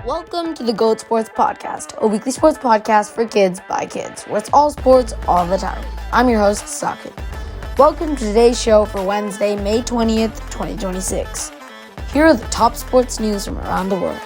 Welcome to the G.O.A.T Sports Podcast, a weekly sports podcast for kids by kids, where it's all sports all the time. I'm your host, Saket. Welcome to today's show for Wednesday, May 20th, 2026. Here are the top sports news from around the world.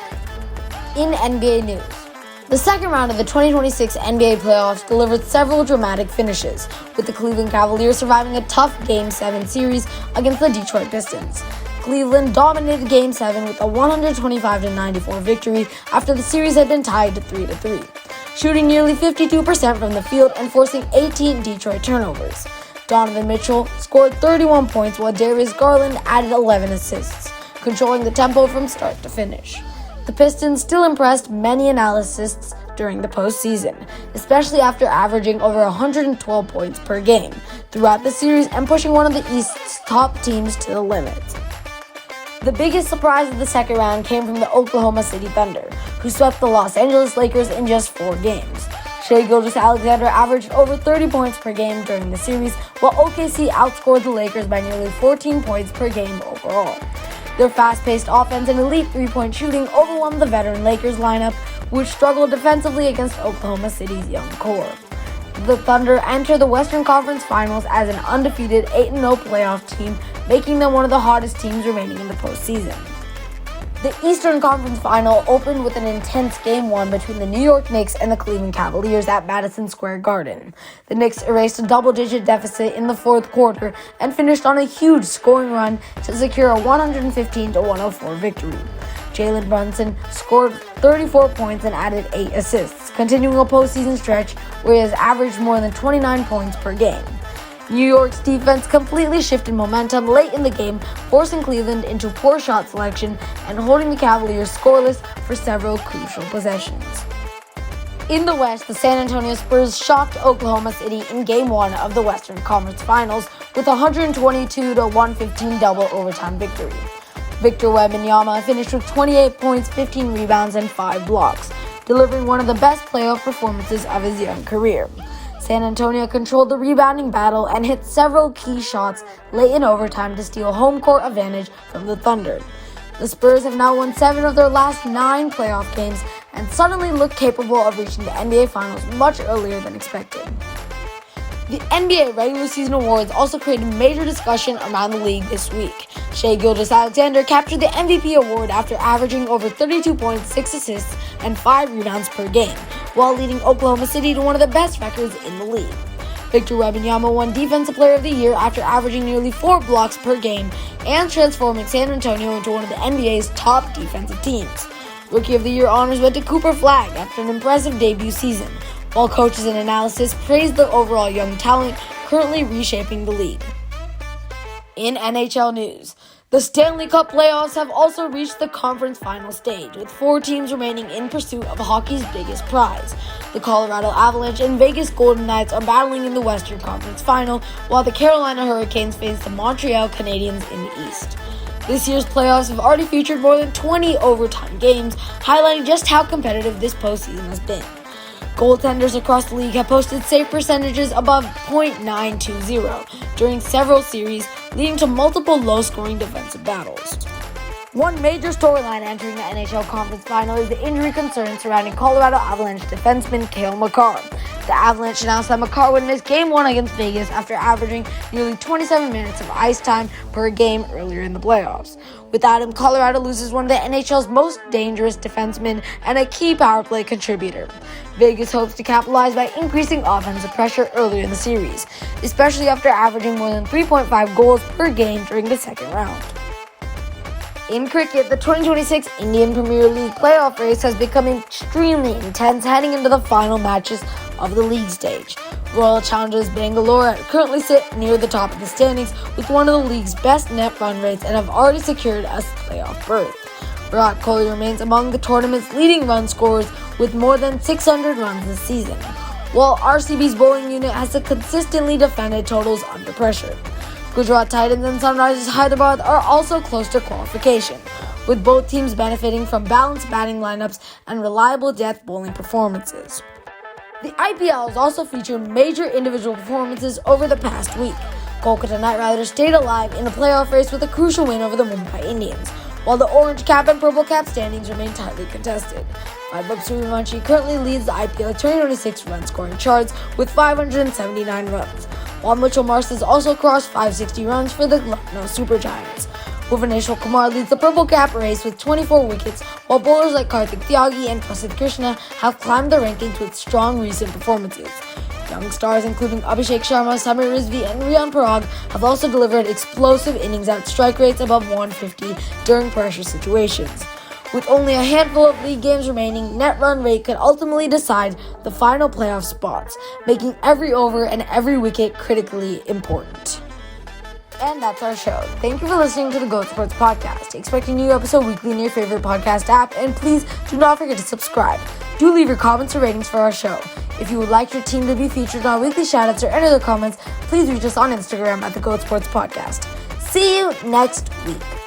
In NBA news, the second round of the 2026 NBA playoffs delivered several dramatic finishes, with the Cleveland Cavaliers surviving a tough Game 7 series against the Detroit Pistons. Cleveland dominated Game 7 with a 125-94 victory after the series had been tied to 3-3, shooting nearly 52% from the field and forcing 18 Detroit turnovers. Donovan Mitchell scored 31 points while Darius Garland added 11 assists, controlling the tempo from start to finish. The Pistons still impressed many analysts during the postseason, especially after averaging over 112 points per game throughout the series and pushing one of the East's top teams to the limit. The biggest surprise of the second round came from the Oklahoma City Thunder, who swept the Los Angeles Lakers in just 4 games. Shai Gilgeous-Alexander averaged over 30 points per game during the series, while OKC outscored the Lakers by nearly 14 points per game overall. Their fast-paced offense and elite three-point shooting overwhelmed the veteran Lakers lineup, which struggled defensively against Oklahoma City's young core. The Thunder enter the Western Conference Finals as an undefeated 8-0 playoff team, making them one of the hottest teams remaining in the postseason. The Eastern Conference Final opened with an intense Game 1 between the New York Knicks and the Cleveland Cavaliers at Madison Square Garden. The Knicks erased a double-digit deficit in the fourth quarter and finished on a huge scoring run to secure a 115-104 victory. Jalen Brunson scored 34 points and added 8 assists, continuing a postseason stretch where he has averaged more than 29 points per game. New York's defense completely shifted momentum late in the game, forcing Cleveland into poor shot selection and holding the Cavaliers scoreless for several crucial possessions. In the West, the San Antonio Spurs shocked Oklahoma City in Game 1 of the Western Conference Finals with a 122-115 double overtime victory. Victor Wembanyama finished with 28 points, 15 rebounds, and 5 blocks, delivering one of the best playoff performances of his young career. San Antonio controlled the rebounding battle and hit several key shots late in overtime to steal home court advantage from the Thunder. The Spurs have now won 7 of their last 9 playoff games and suddenly look capable of reaching the NBA Finals much earlier than expected. The NBA regular season awards also created major discussion around the league this week. Shai Gilgeous-Alexander captured the MVP award after averaging over 32 points, 6 assists, and 5 rebounds per game, while leading Oklahoma City to one of the best records in the league. Victor Wembanyama won Defensive Player of the Year after averaging nearly 4 blocks per game and transforming San Antonio into one of the NBA's top defensive teams. Rookie of the Year honors went to Cooper Flagg after an impressive debut season, while coaches and analysts praised the overall young talent currently reshaping the league. In NHL news, the Stanley Cup playoffs have also reached the conference final stage, with 4 teams remaining in pursuit of hockey's biggest prize. The Colorado Avalanche and Vegas Golden Knights are battling in the Western Conference Final, while the Carolina Hurricanes face the Montreal Canadiens in the East. This year's playoffs have already featured more than 20 overtime games, highlighting just how competitive this postseason has been. Goaltenders across the league have posted save percentages above .920 during several series, leading to multiple low-scoring defensive battles. One major storyline entering the NHL Conference Final is the injury concerns surrounding Colorado Avalanche defenseman Cale Makar. The Avalanche announced that Makar would miss Game 1 against Vegas after averaging nearly 27 minutes of ice time per game earlier in the playoffs. Without him, Colorado loses one of the NHL's most dangerous defensemen and a key power play contributor. Vegas hopes to capitalize by increasing offensive pressure earlier in the series, especially after averaging more than 3.5 goals per game during the second round. In cricket, the 2026 Indian Premier League playoff race has become extremely intense heading into the final matches of the league stage. Royal Challengers Bangalore currently sit near the top of the standings with one of the league's best net run rates and have already secured a playoff berth. Virat Kohli remains among the tournament's leading run scorers with more than 600 runs this season, while RCB's bowling unit has consistently defended totals under pressure. Gujarat Titans and Sunrisers Hyderabad are also close to qualification, with both teams benefiting from balanced batting lineups and reliable death bowling performances. The IPL has also featured major individual performances over the past week. Kolkata Knight Riders stayed alive in a playoff race with a crucial win over the Mumbai Indians, while the orange cap and purple cap standings remain tightly contested. Vaibhav Suryavanshi currently leads the IPL 2026 run-scoring charts with 579 runs, while Mitchell Marsh has also crossed 560 runs for the Lucknow Super Giants. Bhuvaneshwar Kumar leads the purple cap race with 24 wickets, while bowlers like Karthik Tyagi and Prasidh Krishna have climbed the rankings with strong recent performances. Young stars including Abhishek Sharma, Samir Rizvi, and Riyan Parag have also delivered explosive innings at strike rates above 150 during pressure situations. With only a handful of league games remaining, net run rate could ultimately decide the final playoff spots, making every over and every wicket critically important. And that's our show. Thank you for listening to the G.O.A.T Sports Podcast. Expect a new episode weekly in your favorite podcast app, and please do not forget to subscribe. Do leave your comments or ratings for our show. If you would like your team to be featured on weekly shoutouts or any other comments, please reach us on Instagram at the G.O.A.T Sports Podcast. See you next week.